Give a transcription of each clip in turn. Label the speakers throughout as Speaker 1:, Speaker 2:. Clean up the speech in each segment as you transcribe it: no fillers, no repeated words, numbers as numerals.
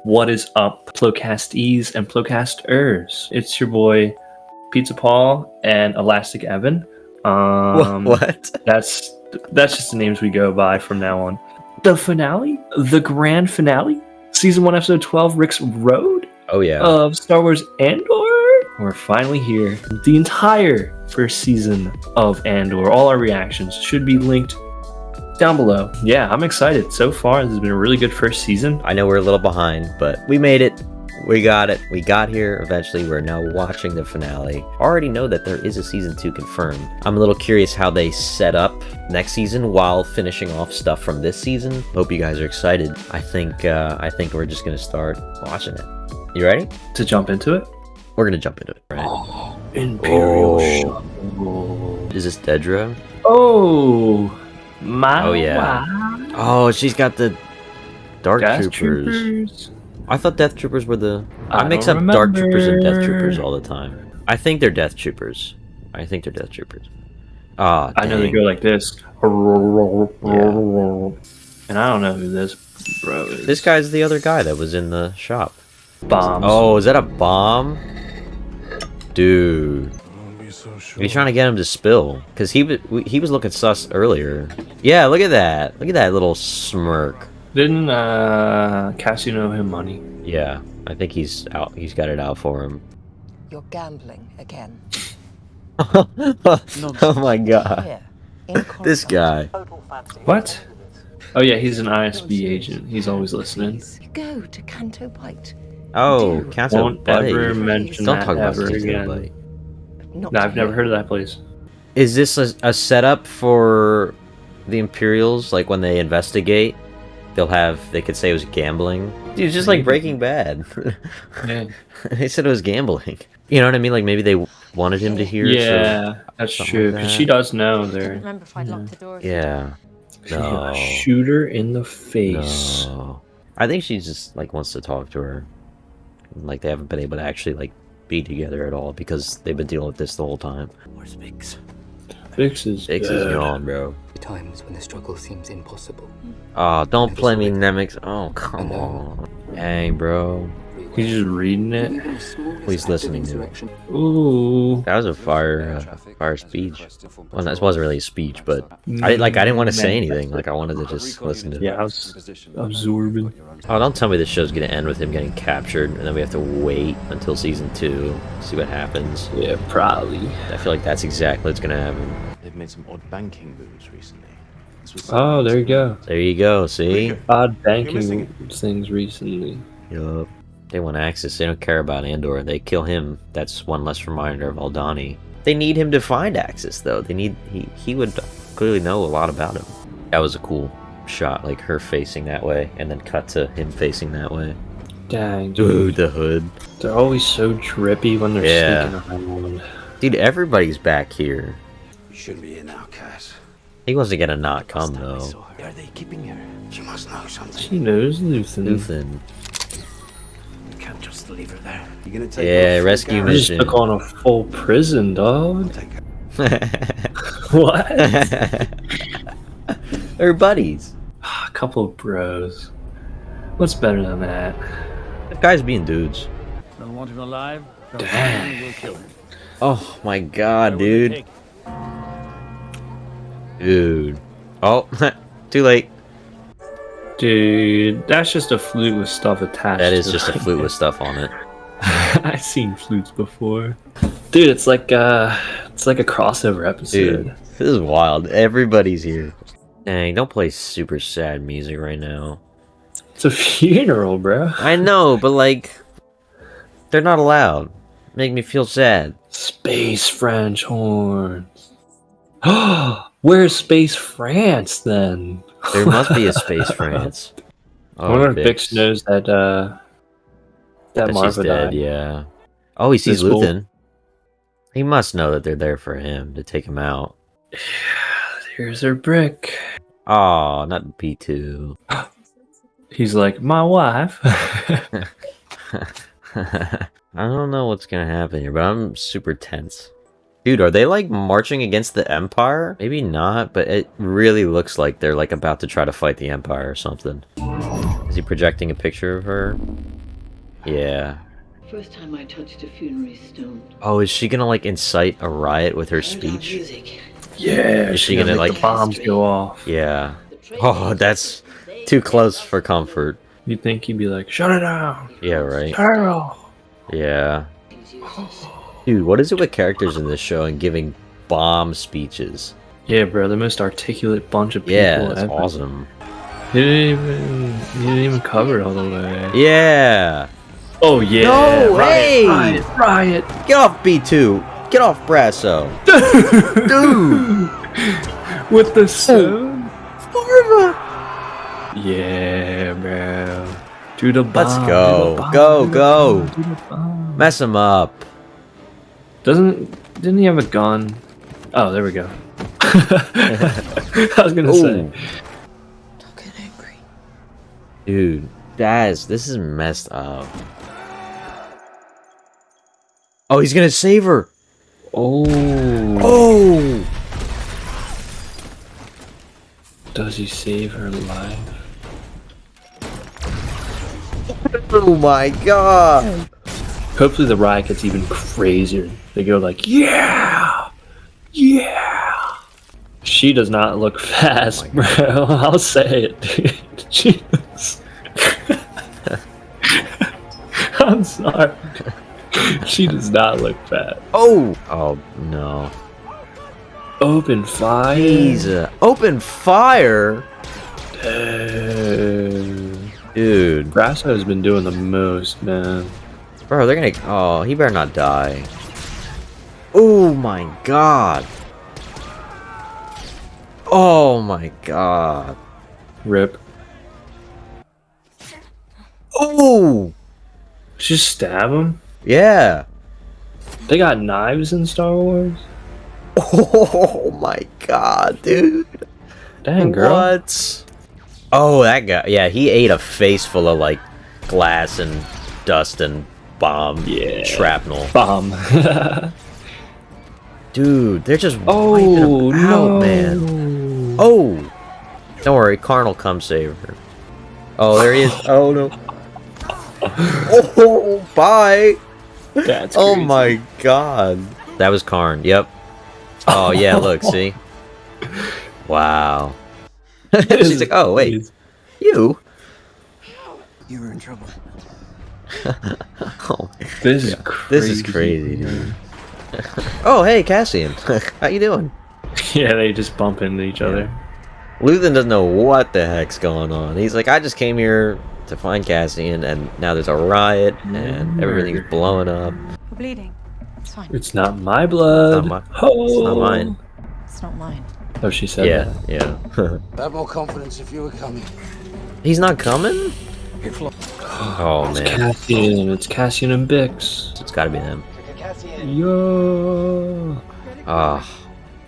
Speaker 1: What is up, Plocastees and Plocasters? It's your boy Pizza Paul and Elastic Evan.
Speaker 2: What?
Speaker 1: That's just the names we go by from now on. The finale, the grand finale, season 1, episode 12, Rick's Road.
Speaker 2: Oh yeah.
Speaker 1: Of Star Wars Andor. We're finally here. The entire first season of Andor. All our reactions should be linked down below. Yeah, I'm excited. So far, this has been a really good first season.
Speaker 2: I know we're a little behind, but we made it. We got it. We got here eventually. We're now watching the finale. Already know that there is a season 2 confirmed. I'm a little curious how they set up next season while finishing off stuff from this season. Hope you guys are excited. I think we're just gonna start watching it. You ready?
Speaker 1: To jump into it?
Speaker 2: We're gonna jump into it. Right?
Speaker 1: Oh, Imperial Shuttle.
Speaker 2: Is this Dedra?
Speaker 1: Oh, my.
Speaker 2: Oh yeah.
Speaker 1: Wow.
Speaker 2: Oh, she's got the Dark
Speaker 1: Death
Speaker 2: Troopers. I thought Death Troopers were the... I mix
Speaker 1: don't
Speaker 2: up Dark Troopers and Death
Speaker 1: remember.
Speaker 2: Troopers all the time. I think they're Death Troopers. Ah,
Speaker 1: I know they
Speaker 2: dang.
Speaker 1: go like this. And I don't know who this bro is.
Speaker 2: This guy's the other guy that was in the shop.
Speaker 1: Bombs.
Speaker 2: Oh, is that a bomb? Dude. He's trying to get him to spill. Because he was looking sus earlier. Yeah, look at that. Look at that little smirk.
Speaker 1: Didn't Cassio owe him money?
Speaker 2: Yeah, I think he's out. He's got it out for him.
Speaker 3: You're gambling again.
Speaker 2: Oh my god.
Speaker 3: Here, in
Speaker 2: This guy.
Speaker 1: What? Oh yeah, he's an ISB agent. He's always listening.
Speaker 3: Go to Canto White.
Speaker 2: Oh, Canto
Speaker 1: Won't
Speaker 2: Bite.
Speaker 1: ever mention
Speaker 2: Don't
Speaker 1: that
Speaker 2: talk about
Speaker 1: ever
Speaker 2: Canto
Speaker 1: again.
Speaker 2: Bite.
Speaker 3: Not
Speaker 1: No, I've never
Speaker 3: here.
Speaker 1: heard of that place.
Speaker 2: Is this a setup for the Imperials? Like when they investigate, they could say it was gambling. Dude, it's just like Breaking Bad.
Speaker 1: Yeah,
Speaker 2: They said it was gambling. You know what I mean? Like maybe they wanted him to hear.
Speaker 1: yeah, that's
Speaker 2: something
Speaker 1: true.
Speaker 2: like
Speaker 1: Because
Speaker 2: that.
Speaker 1: she does know
Speaker 3: Couldn't
Speaker 1: there.
Speaker 3: remember if I'd locked the door.
Speaker 2: Yeah. No.
Speaker 1: Shoot her in the face.
Speaker 2: No. I think she just like wants to talk to her. Like they haven't been able to actually like be together at all because they've been dealing with this the whole time.
Speaker 4: Where's Biggs?
Speaker 1: Fix is
Speaker 2: Six is
Speaker 1: good.
Speaker 2: gone, bro.
Speaker 4: Times when the struggle seems impossible.
Speaker 2: Oh, don't play me, Nemix. Oh, come on. Dang, bro.
Speaker 1: He's just reading it.
Speaker 2: He's listening to it.
Speaker 1: Ooh.
Speaker 2: That was a fire speech. Well, that wasn't really a speech, but I didn't want to say anything. Like I wanted to just listen to it.
Speaker 1: Yeah, I was absorbing.
Speaker 2: Oh, don't tell me this show's gonna end with him getting captured, and then we have to wait until season 2 to see what happens.
Speaker 1: Yeah, probably.
Speaker 2: I feel like that's exactly what's gonna happen.
Speaker 5: They've made some odd banking moves recently. This was
Speaker 1: Oh, there you go.
Speaker 2: There you go. See?
Speaker 1: Odd banking things recently.
Speaker 2: Yup. They want access. They don't care about Andor. They kill him. That's one less reminder of Aldani. They need him to find access, though. He would clearly know a lot about him. That was a cool shot, like her facing that way, and then cut to him facing that way.
Speaker 1: Dang,
Speaker 2: Dude,
Speaker 1: dude.
Speaker 2: the hood.
Speaker 1: They're always so drippy when they're
Speaker 2: Yeah.
Speaker 1: sneaking around.
Speaker 2: Dude, everybody's back here.
Speaker 5: You shouldn't be in now, Cass.
Speaker 2: He wants to get a not come, though.
Speaker 5: Why are they keeping her? She must know something.
Speaker 1: She knows Luthen.
Speaker 2: Luthen.
Speaker 5: You can't just leave her there. You're gonna take
Speaker 2: Yeah,
Speaker 5: her full
Speaker 2: rescue
Speaker 5: garage.
Speaker 1: I just
Speaker 2: mission.
Speaker 1: took on a full prison, dog.
Speaker 5: Take her.
Speaker 1: What?
Speaker 2: They're buddies.
Speaker 1: A couple of bros. What's better than that?
Speaker 2: That guy's being dudes.
Speaker 6: Don't want him alive?
Speaker 1: Damn.
Speaker 6: We'll kill him.
Speaker 2: Oh my god, dude. Dude. Oh, too late.
Speaker 1: Dude, that's just a flute with stuff attached.
Speaker 2: That is
Speaker 1: to
Speaker 2: just a
Speaker 1: it.
Speaker 2: flute with stuff on it.
Speaker 1: I've seen flutes before. Dude, it's like a crossover episode.
Speaker 2: Dude, this is wild. Everybody's here. Dang, don't play super sad music right now.
Speaker 1: It's a funeral, bro.
Speaker 2: I know, but like, they're not allowed. Make me feel sad.
Speaker 1: Space French horns. Where's Space France then?
Speaker 2: There must be a Space France.
Speaker 1: I wonder if Bix knows that
Speaker 2: that she's
Speaker 1: Marva
Speaker 2: dead,
Speaker 1: died.
Speaker 2: yeah. Oh, he sees
Speaker 1: This will-
Speaker 2: Luthen. He must know that they're there for him to take him out.
Speaker 1: Here's her brick.
Speaker 2: Oh, not B2.
Speaker 1: He's like, my wife.
Speaker 2: I don't know what's gonna happen here, but I'm super tense. Dude, are they like marching against the Empire? Maybe not, but it really looks like they're like about to try to fight the Empire or something. Is he projecting a picture of her? Yeah.
Speaker 6: First time I touched a funerary stone.
Speaker 2: Oh, is she gonna like incite a riot with her speech?
Speaker 6: Music.
Speaker 1: Yeah,
Speaker 2: Is she gonna,
Speaker 1: make
Speaker 2: like-
Speaker 1: the bombs go off?
Speaker 2: Yeah. Oh, that's too close for comfort.
Speaker 1: You think he'd be like, shut it down,
Speaker 2: Yeah, right.
Speaker 1: turn it off.
Speaker 2: Yeah. Dude, what is it with characters in this show and giving bomb speeches?
Speaker 1: Yeah, bro, the most articulate bunch of people
Speaker 2: Yeah, that's
Speaker 1: ever.
Speaker 2: awesome.
Speaker 1: He didn't even cover it all the way.
Speaker 2: Yeah.
Speaker 1: Oh yeah.
Speaker 2: No,
Speaker 1: riot,
Speaker 2: hey!
Speaker 1: riot.
Speaker 2: Get off B2. Get off Brasso. Dude.
Speaker 1: With the stone.
Speaker 2: Farva.
Speaker 1: Yeah, bro. Do the bomb.
Speaker 2: Let's go.
Speaker 1: do the bomb,
Speaker 2: Go,
Speaker 1: do the
Speaker 2: go.
Speaker 1: bomb, do the bomb.
Speaker 2: Mess him up.
Speaker 1: Didn't he have a gun? Oh, there we go. I was gonna say.
Speaker 2: Ooh.
Speaker 3: Don't get angry.
Speaker 2: Dude, this is messed up. Oh, he's gonna save her.
Speaker 1: Oh.
Speaker 2: Oh.
Speaker 1: Does he save her life?
Speaker 2: Oh my god.
Speaker 1: Hopefully the riot gets even crazier. They go like, yeah, yeah. She does not look fast, bro. I'll say it, dude. Jesus. I'm sorry. She does not look fast.
Speaker 2: Oh. Oh no.
Speaker 1: Open fire.
Speaker 2: Jesus. Open fire. Dude.
Speaker 1: Brasso has been doing the most, man.
Speaker 2: Bro, they're gonna. Oh, he better not die. Oh my god. Oh my god.
Speaker 1: Rip.
Speaker 2: Oh.
Speaker 1: Just stab him.
Speaker 2: Yeah.
Speaker 1: They got knives in Star Wars.
Speaker 2: Oh my god, dude.
Speaker 1: Dang, girl.
Speaker 2: What? Oh, that guy. Yeah, he ate a face full of like glass and dust and bomb shrapnel.
Speaker 1: Bomb.
Speaker 2: Dude, they're just
Speaker 1: Oh,
Speaker 2: wiping him out,
Speaker 1: no.
Speaker 2: man. Oh. Don't worry, Karn will come save her. Oh, there he is. Oh no. Oh, bye.
Speaker 1: That's
Speaker 2: Oh
Speaker 1: crazy.
Speaker 2: my god. That was Karn. Yep. Oh yeah, look, see? Wow. She's like, oh wait. You?
Speaker 5: You were in trouble.
Speaker 2: Oh,
Speaker 1: This is
Speaker 2: this is crazy, dude. Oh, hey, Cassian. How you doing?
Speaker 1: Yeah, they just bump into each other.
Speaker 2: Luthen doesn't know what the heck's going on. He's like, I just came here to find Cassian, and now there's a riot, and everything's blowing up.
Speaker 7: We're bleeding. It's fine.
Speaker 1: It's not my blood.
Speaker 2: It's not
Speaker 1: Oh.
Speaker 2: It's not mine.
Speaker 7: It's not mine.
Speaker 1: Oh, she said
Speaker 2: Yeah,
Speaker 1: that.
Speaker 2: yeah.
Speaker 5: I have more confidence if you were coming.
Speaker 2: He's not coming? Oh, man.
Speaker 1: Cassian. It's Cassian and Bix.
Speaker 2: It's gotta be them.
Speaker 1: Yo.
Speaker 2: Ah.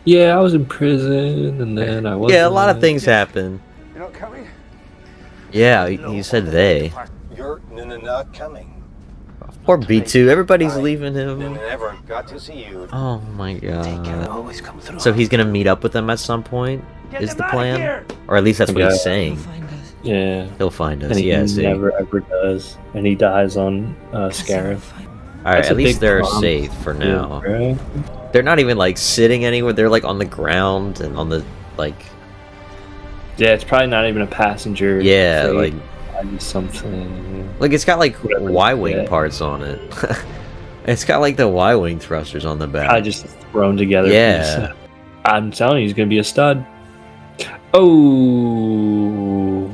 Speaker 1: Yeah, I was in prison, and then I was.
Speaker 2: Yeah, a lot of things happen.
Speaker 5: You're not coming?
Speaker 2: Yeah, he said they.
Speaker 8: You're not coming.
Speaker 2: Poor B2, everybody's leaving
Speaker 8: And
Speaker 2: him.
Speaker 8: never got to see you.
Speaker 2: Oh my god.
Speaker 5: Always come through.
Speaker 2: So he's gonna meet up with them at some point? Is the plan? Or at least that's what
Speaker 1: Yeah.
Speaker 2: he's saying.
Speaker 3: Find us.
Speaker 1: Yeah.
Speaker 2: He'll find us,
Speaker 1: And he
Speaker 2: yeah, see.
Speaker 1: never ever does, and he dies on Scarif.
Speaker 2: Alright,
Speaker 1: That's a
Speaker 2: at least
Speaker 1: big
Speaker 2: they're
Speaker 1: problem.
Speaker 2: safe for now.
Speaker 1: Bro.
Speaker 2: They're not even like sitting anywhere, they're like on the ground and on the like
Speaker 1: Yeah, it's probably not even a passenger.
Speaker 2: yeah,
Speaker 1: freight.
Speaker 2: like
Speaker 1: Something.
Speaker 2: it's got like
Speaker 1: Whatever,
Speaker 2: Y-wing
Speaker 1: yeah.
Speaker 2: parts on it. It's got like the Y-wing thrusters on the back.
Speaker 1: I just thrown together.
Speaker 2: Yeah.
Speaker 1: I'm telling you, he's gonna be a stud. Oh.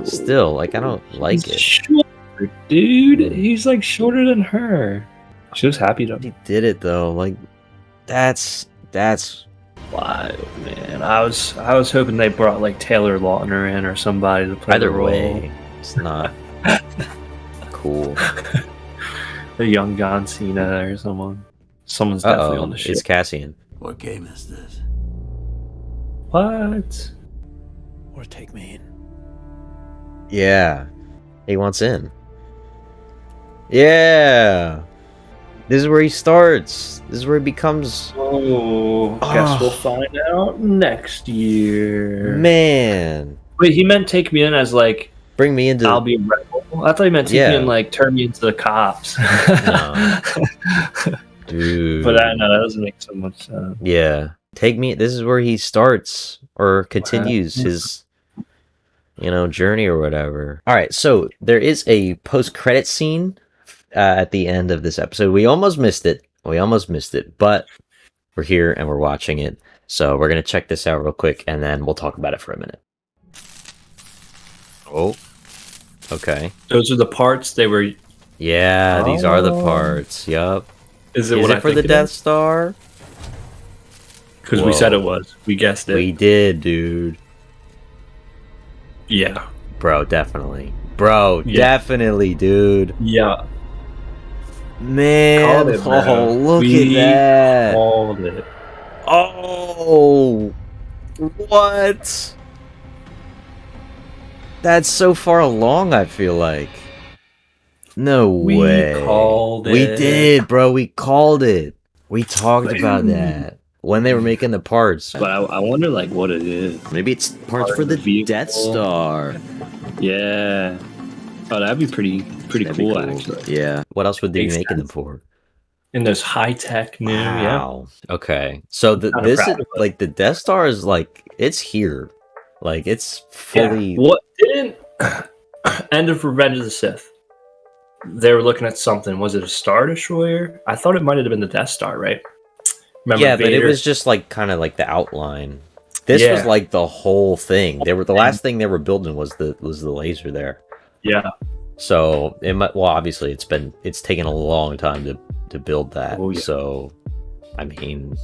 Speaker 2: Still, like I don't like
Speaker 1: He's
Speaker 2: it.
Speaker 1: shorter, dude. He's like shorter than her. She was happy to.
Speaker 2: He did it though. Like that's
Speaker 1: Wild, man. I was hoping they brought like Taylor Lautner in or somebody to play
Speaker 2: either
Speaker 1: the role.
Speaker 2: way. It's not cool.
Speaker 1: A young John Cena or someone. Someone's definitely on the ship.
Speaker 2: It's Cassian.
Speaker 5: What game is this?
Speaker 1: What?
Speaker 5: Or take me in.
Speaker 2: Yeah. He wants in. Yeah. This is where he starts. This is where he becomes
Speaker 1: Oh, guess we'll find out next year.
Speaker 2: man.
Speaker 1: Wait, he meant take me in as like
Speaker 2: Bring me into
Speaker 1: I'll be a rebel. I thought you meant take me
Speaker 2: Yeah.
Speaker 1: and like turn me into the cops.
Speaker 2: No. Dude.
Speaker 1: But I know that doesn't make so much sense.
Speaker 2: Yeah. Take me. This is where he starts or continues his, journey or whatever. All right. So there is a post-credit scene at the end of this episode. We almost missed it. But we're here and we're watching it. So we're going to check this out real quick and then we'll talk about it for a minute. Oh. Okay.
Speaker 1: Those are the parts they were.
Speaker 2: Yeah, these are the parts. Yup.
Speaker 1: Is it
Speaker 2: Is
Speaker 1: what
Speaker 2: it
Speaker 1: I
Speaker 2: for the
Speaker 1: think it
Speaker 2: Death
Speaker 1: is?
Speaker 2: Star?
Speaker 1: Because we said it was. We guessed it.
Speaker 2: We did, dude.
Speaker 1: Yeah.
Speaker 2: Bro, definitely.
Speaker 1: Yeah.
Speaker 2: Definitely, dude.
Speaker 1: Yeah.
Speaker 2: Man,
Speaker 1: Called it, bro.
Speaker 2: look
Speaker 1: We
Speaker 2: at that.
Speaker 1: called it.
Speaker 2: Oh, what? That's so far along, I feel like. No
Speaker 1: We
Speaker 2: way.
Speaker 1: called
Speaker 2: We
Speaker 1: it.
Speaker 2: did, bro. We called it. We talked about that when they were making the parts.
Speaker 1: But I wonder, like, what it is.
Speaker 2: Maybe it's parts
Speaker 1: Part
Speaker 2: for
Speaker 1: of
Speaker 2: the
Speaker 1: the vehicle.
Speaker 2: Death Star.
Speaker 1: Yeah. Oh, that'd be pretty
Speaker 2: That'd be
Speaker 1: cool, actually.
Speaker 2: Yeah. What else would they be
Speaker 1: Makes
Speaker 2: making them
Speaker 1: sense.
Speaker 2: for?
Speaker 1: In those high-tech new, yeah.
Speaker 2: Wow. Okay. So
Speaker 1: Kinda
Speaker 2: this
Speaker 1: proud
Speaker 2: is
Speaker 1: of it.
Speaker 2: like the Death Star is like it's here. Like it's fully
Speaker 1: Yeah. What didn't end of Revenge of the Sith? They were looking at something. Was it a Star Destroyer? I thought it might have been the Death Star, right? Remember
Speaker 2: Yeah, but it
Speaker 1: Vader?
Speaker 2: was just like kind of like the outline. This was
Speaker 1: Yeah.
Speaker 2: like the whole thing. They were the last thing they were building was the laser there.
Speaker 1: Yeah.
Speaker 2: So it might, well, obviously it's taken a long time to build that.
Speaker 1: Oh, yeah.
Speaker 2: So I mean,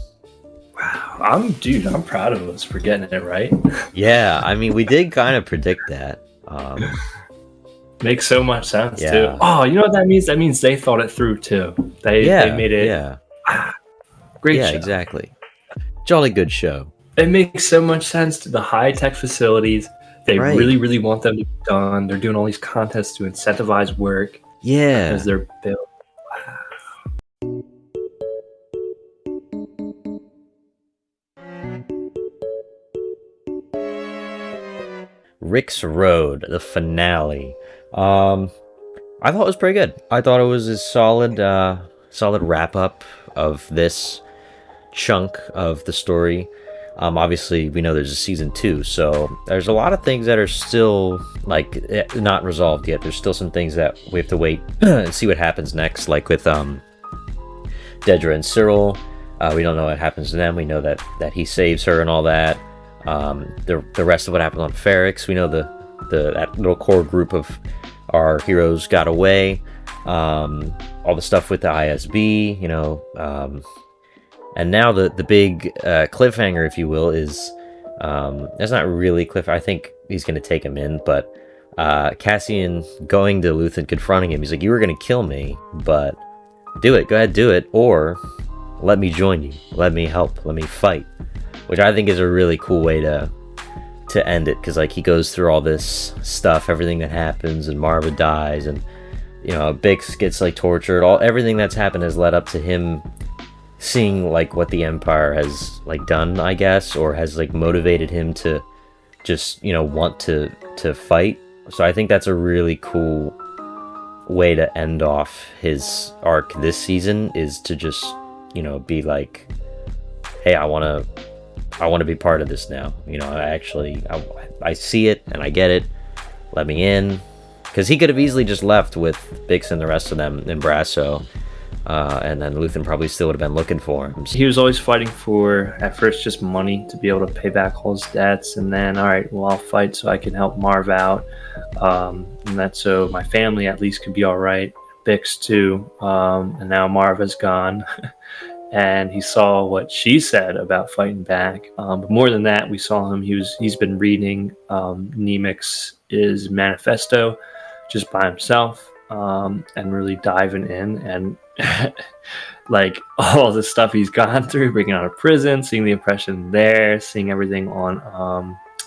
Speaker 1: Wow. I'm proud of us for getting it right.
Speaker 2: yeah, I mean we did kind of predict that.
Speaker 1: Makes so much sense,
Speaker 2: Yeah.
Speaker 1: too. Oh, you know what that means? That means they thought it through, too. They made it.
Speaker 2: Yeah.
Speaker 1: Great
Speaker 2: Yeah,
Speaker 1: show.
Speaker 2: exactly. Jolly good show.
Speaker 1: It makes so much sense to the high-tech facilities. They
Speaker 2: Right.
Speaker 1: really, really want them to be done. They're doing all these contests to incentivize work
Speaker 2: Yeah.
Speaker 1: as they're built.
Speaker 2: Rick's Road, the finale. I thought it was pretty good. I thought it was a solid wrap up of this chunk of the story. Obviously, we know there's a season 2, so there's a lot of things that are still like not resolved yet. There's still some things that we have to wait and see what happens next, like with Dedra and Cyril. We don't know what happens to them. We know that he saves her and all that. The rest of what happened on Ferrix, we know that little core group of our heroes got away. All the stuff with the ISB, and now the big cliffhanger, if you will, is that's not really cliff. I think he's going to take him in, but Cassian going to Luthen, confronting him. He's like, "You were going to kill me, but do it. Go ahead, do it, or let me join you. Let me help. Let me fight." Which I think is a really cool way to end it, because like he goes through all this stuff, everything that happens, and Marva dies, and Bix gets like tortured. Everything that's happened has led up to him seeing like what the Empire has like done, I guess, or has like motivated him to just want to fight. So I think that's a really cool way to end off his arc this season, is to just be like, hey, I want to be part of this now. I see it and I get it. Let me in. Because he could have easily just left with Bix and the rest of them in Brasso. And then Luthen probably still would have been looking for him.
Speaker 1: He was always fighting for, at first, just money to be able to pay back all his debts. And then, all right, well, I'll fight so I can help Marv out. And that's so my family at least could be all right. Bix too. And now Marv is gone. And he saw what she said about fighting back. But more than that, we saw him. He's been reading Nemex's manifesto just by himself, and really diving in, and like all the stuff he's gone through, breaking out of prison, seeing the oppression there, seeing everything on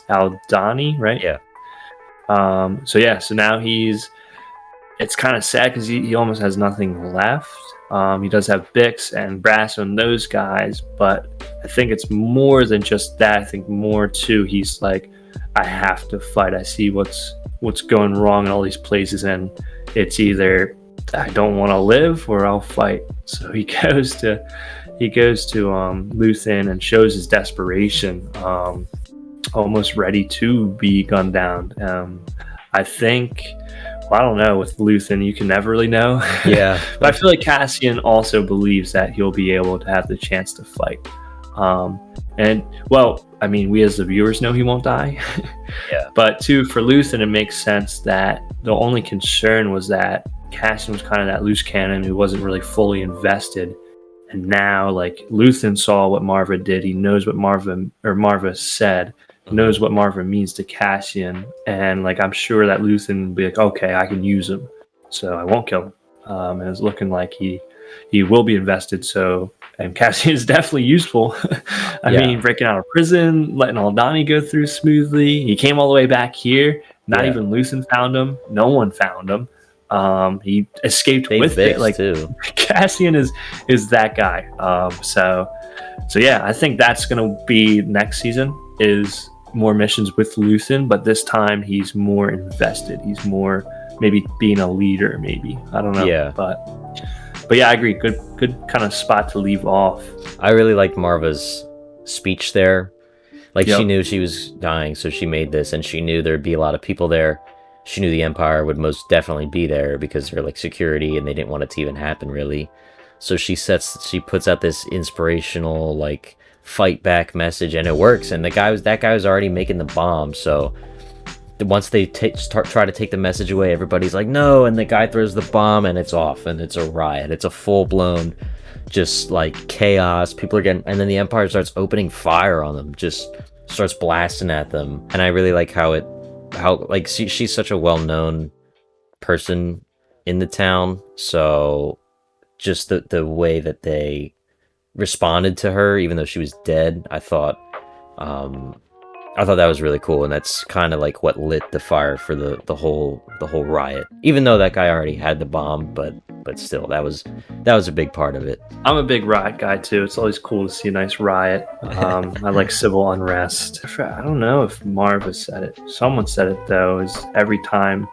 Speaker 1: Aldhani, right?
Speaker 2: Yeah.
Speaker 1: So now it's kind of sad because he almost has nothing left. He does have Bix and Brasso and those guys, but I think it's more than just that. I think more too, he's like, I have to fight. I see what's what's going wrong in all these places, and it's either I don't want to live or I'll fight. So he goes to Luthen and shows his desperation, almost ready to be gunned down. I think, well, I don't know, with Luthen you can never really know.
Speaker 2: Yeah.
Speaker 1: But I feel like Cassian also believes that he'll be able to have the chance to fight. And well, I mean, we as the viewers know he won't die.
Speaker 2: Yeah.
Speaker 1: But too, for Luthen, it makes sense that the only concern was that Cassian was kind of that loose cannon who wasn't really fully invested. And now, like, Luthen saw what Marva did. He knows what Marva said. Knows what Marva means to Cassian. And, like, I'm sure that Luthen will be like, okay, I can use him, so I won't kill him. And it's looking like he will be invested. So, and Cassian is definitely useful. I mean, breaking out of prison, letting Aldani go through smoothly. He came all the way back here. Not even Luthen found him. No one found him. He escaped with it. Like, too. Cassian is that guy. So yeah, I think that's gonna be next season is more missions with Luthen, but this time he's more invested. He's more maybe being a leader. Maybe, I don't know. Yeah, but yeah, I agree. Good kind of spot to leave off.
Speaker 2: I really liked Marva's speech there. Like, she knew she was dying, so she made this, and she knew there'd be a lot of people there. She knew the Empire would most definitely be there because they're like security, and they didn't want it to even happen, really. So she puts out this inspirational, like, fight back message, and it works. And that guy was already making the bomb. So once they try to take the message away, everybody's like, no, and the guy throws the bomb, and it's off, and it's a riot. It's a full blown, just like chaos. People are getting, and then the Empire starts opening fire on them, just starts blasting at them. And I really like how like she's such a well-known person in the town, so just the way that they responded to her, even though she was dead, I thought that was really cool. And that's kind of like what lit the fire for the whole riot, even though that guy already had the bomb, but still, that was a big part of it.
Speaker 1: I'm a big riot guy too. It's always cool to see a nice riot. I like civil unrest. I don't know if Marva said it. Someone said it though. Is every time.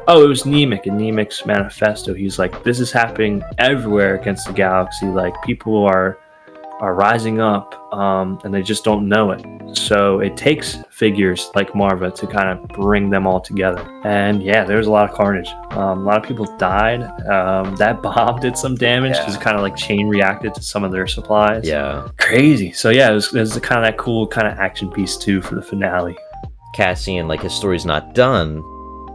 Speaker 1: Oh, it was Nemec in Nemec's manifesto. He's like, this is happening everywhere against the galaxy. Like, people are rising up, and they just don't know it. So it takes figures like Marva to kind of bring them all together. And yeah, there was a lot of carnage. A lot of people died. That bomb did some damage because it kind of like chain reacted to some of their supplies.
Speaker 2: Yeah,
Speaker 1: crazy. So yeah, it was kind of that cool kind of action piece too for the finale.
Speaker 2: Cassian, like, his story's not done,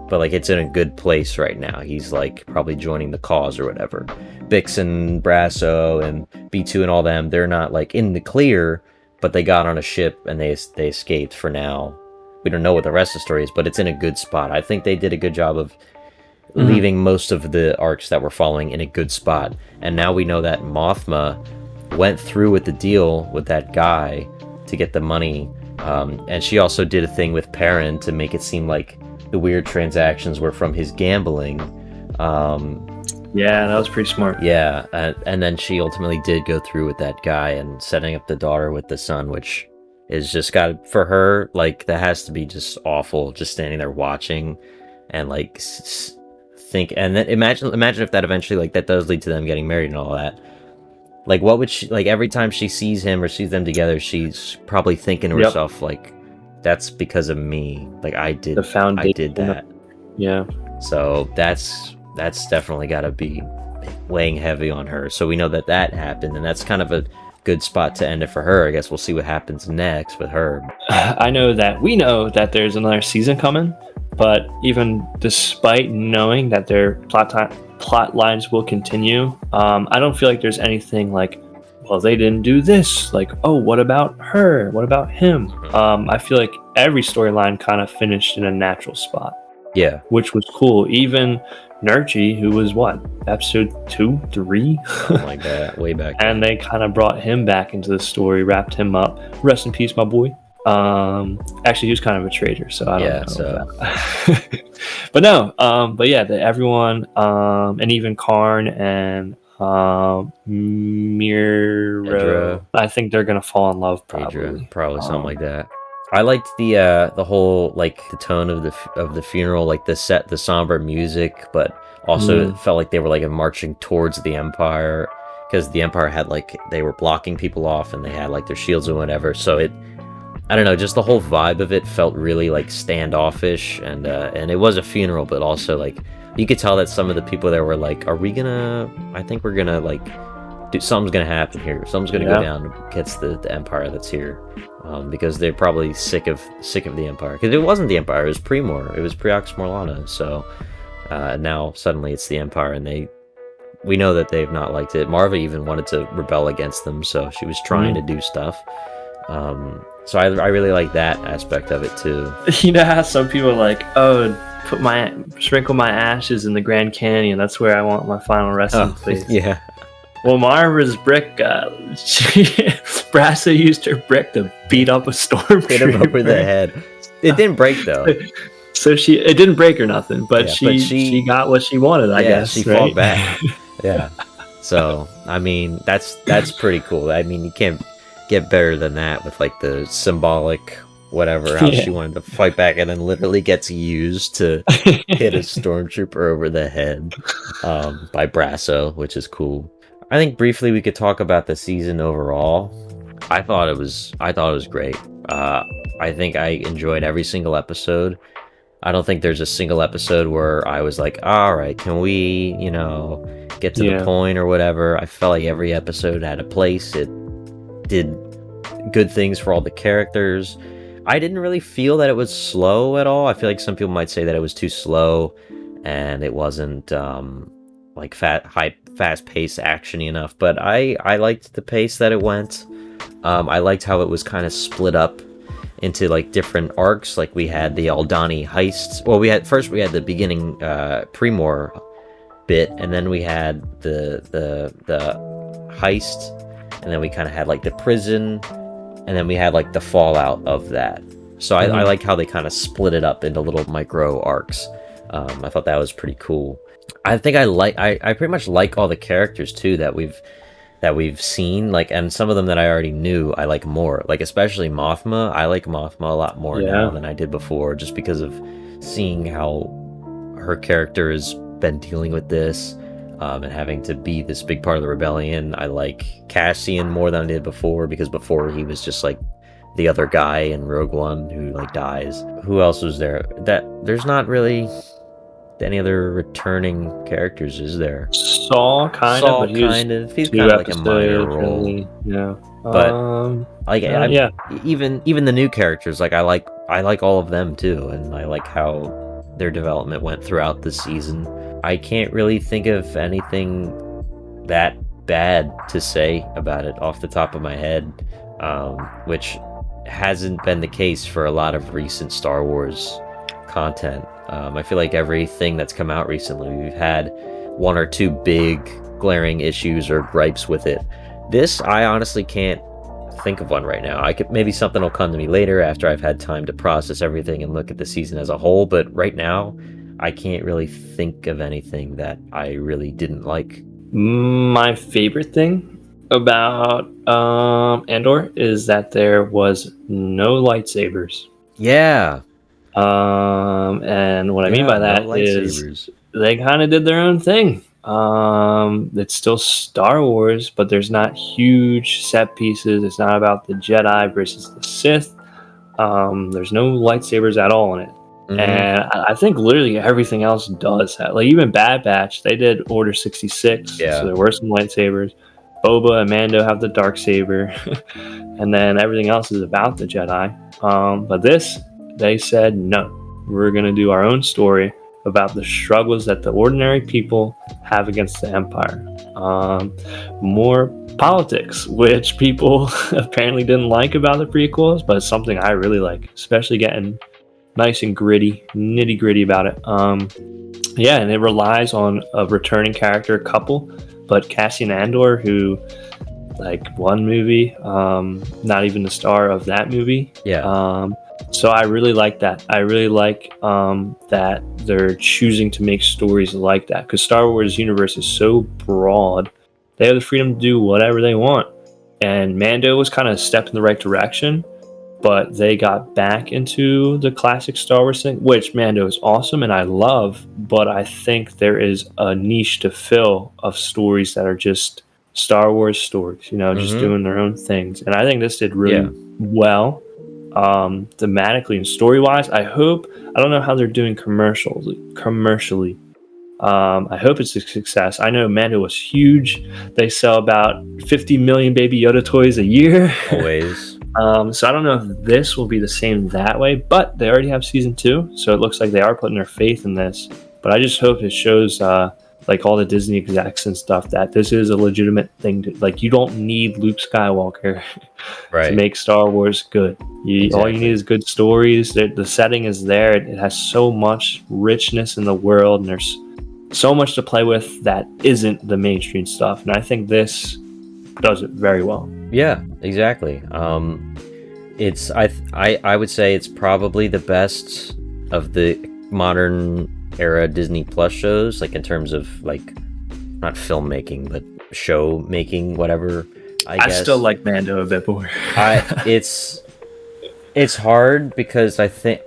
Speaker 2: but like it's in a good place right now. He's like probably joining the cause or whatever. Bix and Brasso and B2 and all them, they're not like in the clear, but they got on a ship and they escaped for now. We don't know what the rest of the story is, but it's in a good spot. I think they did a good job of leaving most of the arcs that we're following in a good spot. And now we know that Mothma went through with the deal with that guy to get the money. And she also did a thing with Perrin to make it seem like the weird transactions were from his gambling.
Speaker 1: Yeah, that was pretty smart.
Speaker 2: Yeah, and then she ultimately did go through with that guy and setting up the daughter with the son, which is just got, for her, like, that has to be just awful, just standing there watching and like think, and then imagine if that eventually, like, that does lead to them getting married and all that. Like, what would she, like, every time she sees him or sees them together, she's probably thinking to herself, like, that's because of me. Like, I did that.
Speaker 1: Yeah.
Speaker 2: So that's definitely got to be weighing heavy on her. So we know that happened, and that's kind of a good spot to end it for her. I guess we'll see what happens next with her.
Speaker 1: We know that there's another season coming, but even despite knowing that their plot lines will continue, I don't feel like there's anything like, well, they didn't do this. Like, oh, what about her? What about him? I feel like every storyline kind of finished in a natural spot.
Speaker 2: Yeah.
Speaker 1: Which was cool. Even Nurchi, who was episode 2, 3?
Speaker 2: Something like that, way back then.
Speaker 1: And they kind of brought him back into the story, wrapped him up. Rest in peace, my boy. Actually, he was kind of a traitor, so I don't know. That. But no, but yeah, everyone, and even Karn and Miro, I think they're gonna fall in love, probably.
Speaker 2: Probably something like that. I liked the whole like the tone of the funeral, like the somber music, but also it felt like they were like marching towards the Empire, because the Empire had like they were blocking people off and they had like their shields and whatever. So I don't know, just the whole vibe of it felt really like standoffish, and it was a funeral, but also like you could tell that some of the people there were like, I think we're gonna like something's gonna happen here. Something's gonna go down against the Empire that's here, because they're probably sick of the Empire. Because it wasn't the Empire; it was Pre-Mor. It was Preox Morlana. So now suddenly it's the Empire, and we know that they've not liked it. Marva even wanted to rebel against them, so she was trying to do stuff. So I really like that aspect of it too.
Speaker 1: You know how some people are like, oh, sprinkle my ashes in the Grand Canyon. That's where I want my final resting place.
Speaker 2: Yeah.
Speaker 1: Well, Marva's brick, Brasso used her brick to beat up a stormtrooper.
Speaker 2: Hit him over the head. It didn't break though.
Speaker 1: So it didn't break or nothing, but she got what she wanted, I guess.
Speaker 2: She fought back. Yeah. So I mean, that's pretty cool. I mean, you can't get better than that with like the symbolic whatever, how she wanted to fight back and then literally gets used to hit a stormtrooper over the head by Brasso, which is cool. I think briefly we could talk about the season overall. I thought it was great. I think I enjoyed every single episode. I don't think there's a single episode where I was like, all right, can we, get to the point or whatever. I felt like every episode had a place. It did good things for all the characters. I didn't really feel that it was slow at all. I feel like some people might say that it was too slow and it wasn't like fast-paced actiony enough, but I liked the pace that it went. I liked how it was kind of split up into like different arcs. Like we had the Aldani heist. Well, we had the beginning Pre-Mor bit, and then we had the heist, and then we kind of had like the prison, and then we had like the fallout of that. So I like how they kind of split it up into little micro arcs. I thought that was pretty cool. I think I pretty much like all the characters too that we've seen, like, and some of them that I already knew I like more, like especially Mothma. I like Mothma a lot more now than I did before, just because of seeing how her character has been dealing with this and having to be this big part of the rebellion. I like Cassian more than I did before, because before he was just like the other guy in Rogue One who like dies. Who else was there? There's not really any other returning characters, is there?
Speaker 1: Saul kind of, but
Speaker 2: he's kind of like a minor role.
Speaker 1: Really, yeah.
Speaker 2: But even the new characters, like I like all of them too, and I like how their development went throughout the season. I can't really think of anything that bad to say about it off the top of my head, which hasn't been the case for a lot of recent Star Wars content. I feel like everything that's come out recently, we've had one or two big glaring issues or gripes with it. This, I honestly can't think of one right now. Maybe something will come to me later after I've had time to process everything and look at the season as a whole, but right now I can't really think of anything that I really didn't like.
Speaker 1: My favorite thing about Andor is that there was no lightsabers.
Speaker 2: Yeah.
Speaker 1: And what I mean by that is they kind of did their own thing. It's still Star Wars, but there's not huge set pieces. It's not about the Jedi versus the Sith. There's no lightsabers at all in it. Mm-hmm. And I think literally everything else does have, like even Bad Batch, they did Order 66. Yeah. So there were some lightsabers. Boba and Mando have the dark saber, and then everything else is about the Jedi. But this, they said, no, we're going to do our own story about the struggles that the ordinary people have against the Empire. More politics, which people apparently didn't like about the prequels, but it's something I really like, especially getting nice and gritty, nitty gritty about it. Yeah, and it relies on a returning character couple, but Cassian Andor, who like one movie, not even the star of that movie. Yeah. So I really like that. I really like that they're choosing to make stories like that, because Star Wars universe is so broad. They have the freedom to do whatever they want. And Mando was kind of a step in the right direction, but they got back into the classic Star Wars thing, which Mando is awesome and I love, but I think there is a niche to fill of stories that are just Star Wars stories, you know, just doing their own things. And I think this did really well, thematically and story wise. I don't know how they're doing commercially. I hope it's a success. I know Mando was huge. They sell about 50 million Baby Yoda toys a year.
Speaker 2: Always.
Speaker 1: So I don't know if this will be the same that way, but they already have season 2, so it looks like they are putting their faith in this. But I just hope it shows, like all the Disney execs and stuff, that this is a legitimate thing. Like, you don't need Luke Skywalker to make Star Wars good. All you need is good stories. The setting is there. It has so much richness in the world, and there's so much to play with that isn't the mainstream stuff. And I think this does it very well.
Speaker 2: Yeah, exactly. It's I would say it's probably the best of the modern era Disney Plus shows, like in terms of like not filmmaking but show making, whatever. I guess.
Speaker 1: Still like Mando a bit more.
Speaker 2: It's hard because I think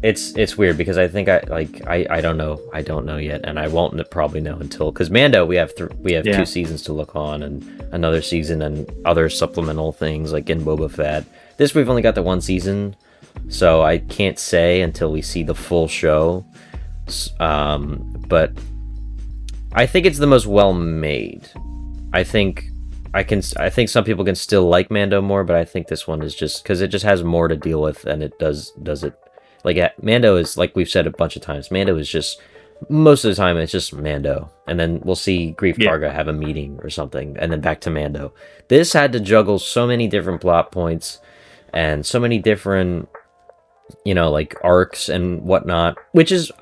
Speaker 2: it's weird because I think I don't know yet, and I won't probably know until, because Mando we have 2 seasons to look on, and another season and other supplemental things like in Boba Fett. This we've only got the 1 season, so I can't say until we see the full show. But I think it's the most well made. I think some people can still like Mando more, but I think this one is just because it just has more to deal with, and it does it. Like, Mando is, like we've said a bunch of times, Mando is just, most of the time, it's just Mando. And then we'll see Grief Karga have a meeting or something, and then back to Mando. This had to juggle so many different plot points, and so many different, you know, like, arcs and whatnot, which is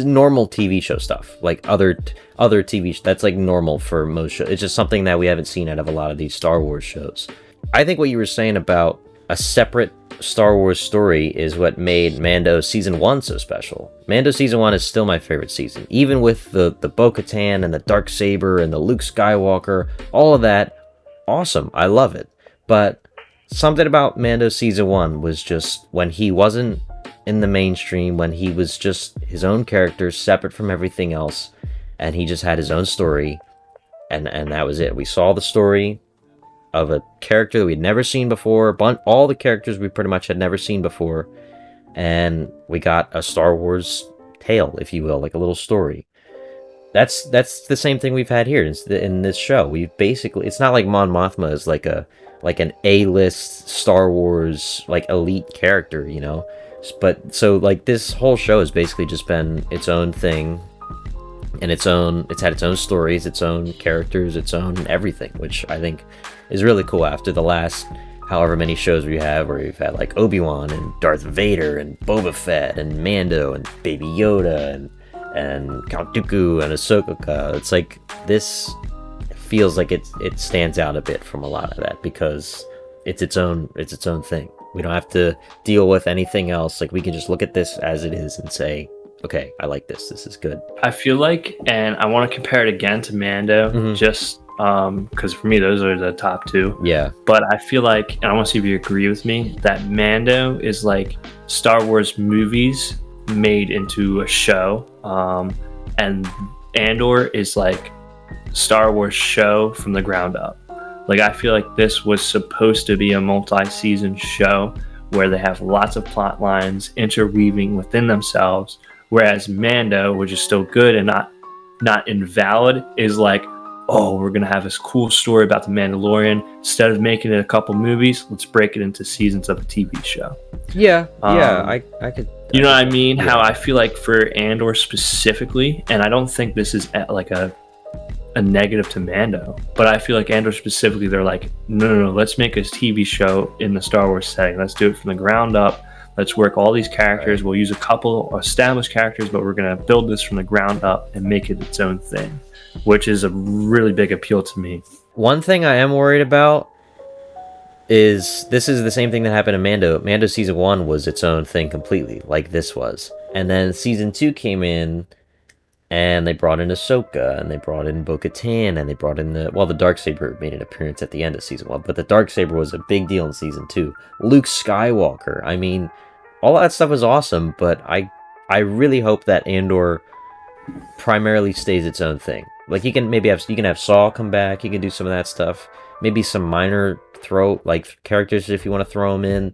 Speaker 2: normal TV show stuff. Like, other TV, that's, like, normal for most shows. It's just something that we haven't seen out of a lot of these Star Wars shows. I think what you were saying about a separate Star Wars story is what made Mando Season 1 so special. Mando Season 1 is still my favorite season. Even with the Bo-Katan and the Darksaber and the Luke Skywalker, all of that, awesome. I love it. But something about Mando Season 1 was just when he wasn't in the mainstream, when he was just his own character, separate from everything else, and he just had his own story, and that was it. We saw the story of a character that we'd never seen before, all the characters we pretty much had never seen before, and we got a Star Wars tale, if you will, like a little story. That's the same thing we've had here in this show. We basically, it's not like Mon Mothma is like an A-list Star Wars like elite character, you know. But so like this whole show has basically just been its own thing, and it's had its own stories, its own characters, its own everything, which I think is really cool after the last however many shows we have, where we've had like Obi-Wan and Darth Vader and Boba Fett and Mando and Baby Yoda and Count Dooku and Ahsoka. It's like this feels like it stands out a bit from a lot of that because it's its own thing. We don't have to deal with anything else. Like, we can just look at this as it is and say, okay, I like this. This is good.
Speaker 1: I feel like, and I want to compare it again to Mando, just because for me those are the top 2.
Speaker 2: Yeah.
Speaker 1: But I feel like, and I want to see if you agree with me, that Mando is like Star Wars movies made into a show, and Andor is like Star Wars show from the ground up. Like, I feel like this was supposed to be a multi-season show where they have lots of plot lines interweaving within themselves, whereas Mando, which is still good and not invalid, is like, oh, we're gonna have this cool story about the Mandalorian. Instead of making it a couple movies, let's break it into seasons of a TV show.
Speaker 2: Yeah, I could.
Speaker 1: You know what I mean? Yeah. How I feel like for Andor specifically, and I don't think this is like a negative to Mando, but I feel like Andor specifically, they're like, no, let's make a TV show in the Star Wars setting. Let's do it from the ground up. Let's work all these characters. Right. We'll use a couple established characters, but we're gonna build this from the ground up and make it its own thing, which is a really big appeal to me.
Speaker 2: One thing I am worried about is this is the same thing that happened in Mando. Mando Season 1 was its own thing completely, like this was. And then Season 2 came in, And they brought in Ahsoka, and they brought in Bo-Katan, and they brought in the Darksaber made an appearance at the end of season 1, but the Darksaber was a big deal in season 2. Luke Skywalker. I mean, all that stuff is awesome, but I really hope that Andor primarily stays its own thing. Like, you can have Saw come back, you can do some of that stuff, maybe some minor characters if you want to throw them in,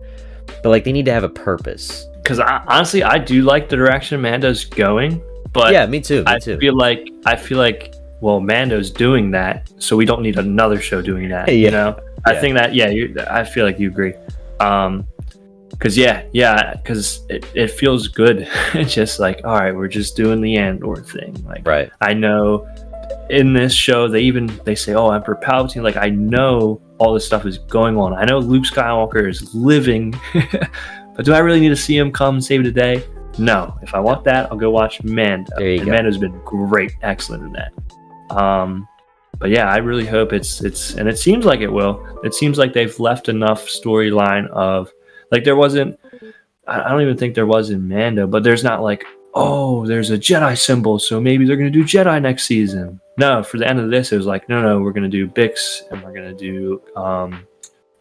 Speaker 2: but like, they need to have a purpose.
Speaker 1: Because honestly, I do like the direction Mando's going. But
Speaker 2: yeah, me too.
Speaker 1: I feel like, well, Mando's doing that, so we don't need another show doing that.
Speaker 2: Yeah.
Speaker 1: You know, I
Speaker 2: Yeah.
Speaker 1: think that. I feel like you agree. Because it feels good. It's just like, all right, we're just doing the Andor thing. Like,
Speaker 2: right.
Speaker 1: I know in this show they say, oh, Emperor Palpatine. Like, I know all this stuff is going on. I know Luke Skywalker is living, but do I really need to see him come save the day? No. If I want that, I'll go watch Mando.
Speaker 2: There you go.
Speaker 1: Mando's been great, excellent in that. But yeah, I really hope it's and it seems like it will. It seems like they've left enough storyline of, like, there wasn't, I don't even think there was in Mando, but there's not like, oh, there's a Jedi symbol, so maybe they're going to do Jedi next season. No, for the end of this, it was like, no, we're going to do Bix, and we're going to do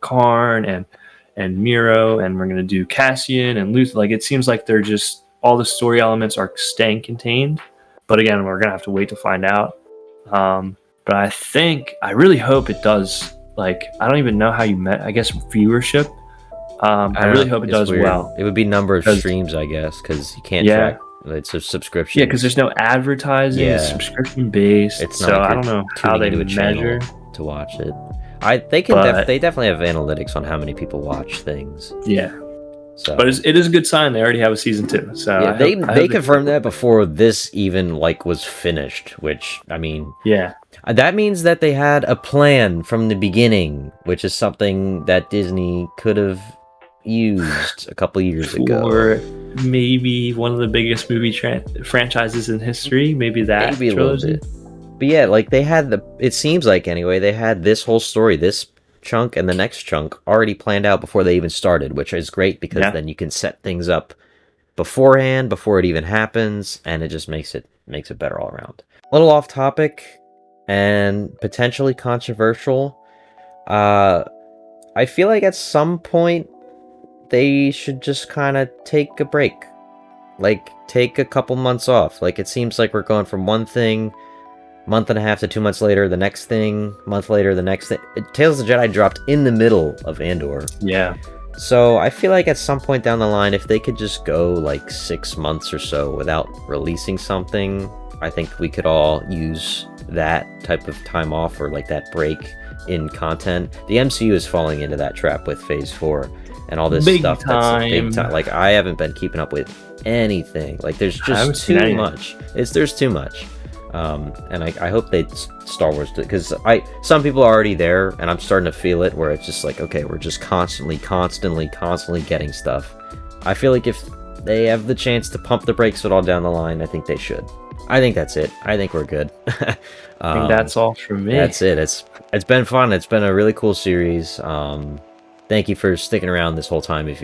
Speaker 1: Karn and Miro, and we're going to do Cassian and Luth. Like, it seems like they're just, all the story elements are staying contained. But again, we're going to have to wait to find out. But I really hope it does. Like, I don't even know how you met, I guess, viewership. I really hope it does
Speaker 2: weird.
Speaker 1: well.
Speaker 2: It would be number of streams, I guess, because you can't track. It's a subscription.
Speaker 1: Yeah, because there's no advertising.
Speaker 2: Yeah.
Speaker 1: It's subscription based.
Speaker 2: It's not
Speaker 1: so
Speaker 2: like
Speaker 1: I don't know how they
Speaker 2: tuning into a
Speaker 1: measure.
Speaker 2: channel to watch it. They definitely have analytics on how many people watch things.
Speaker 1: Yeah.
Speaker 2: So,
Speaker 1: but it is a good sign they already have a season 2. So
Speaker 2: yeah,
Speaker 1: I hope
Speaker 2: they confirmed that before this even was finished. Which, I mean,
Speaker 1: yeah,
Speaker 2: that means that they had a plan from the beginning, which is something that Disney could have used a couple years ago.
Speaker 1: Or maybe one of the biggest movie franchises in history. Maybe that
Speaker 2: maybe
Speaker 1: trilogy.
Speaker 2: a little bit. But yeah, like, they had it seems like anyway, they had this whole story, this chunk and the next chunk already planned out before they even started, which is great because then you can set things up beforehand before it even happens, and it just makes it better all around. A little off topic and potentially controversial. I feel like at some point they should just kind of take a break, like take a couple months off. Like, it seems like we're going from one thing, month and a half to 2 months later, the next thing, month later, the next thing. Tales of the Jedi dropped in the middle of Andor.
Speaker 1: Yeah.
Speaker 2: So I feel like at some point down the line, if they could just go like 6 months or so without releasing something, I think we could all use that type of time off, or like that break in content. The MCU is falling into that trap with Phase 4 and all this stuff. That's big time. Like, I haven't been keeping up with anything. Like, there's just too much. There's too much. And I hope they Star Wars, because some people are already there, and I'm starting to feel it, where it's just like, okay, we're just constantly getting stuff. I feel like if they have the chance to pump the brakes it all down the line, I think they should. I think that's it. I think we're good.
Speaker 1: I think that's all from me.
Speaker 2: That's it. It's been fun. It's been a really cool series. Thank you for sticking around this whole time. If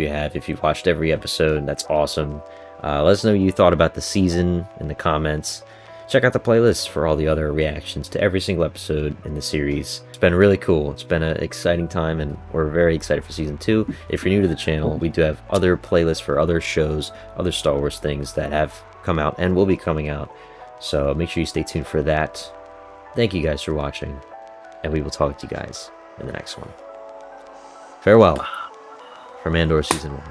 Speaker 2: you've watched every episode, that's awesome. Let us know what you thought about the season in the comments. Check out the playlist for all the other reactions to every single episode in the series. It's been really cool. It's been an exciting time, and we're very excited for Season 2. If you're new to the channel, we do have other playlists for other shows, other Star Wars things that have come out and will be coming out. So make sure you stay tuned for that. Thank you guys for watching, and we will talk to you guys in the next one. Farewell from Andor Season 1.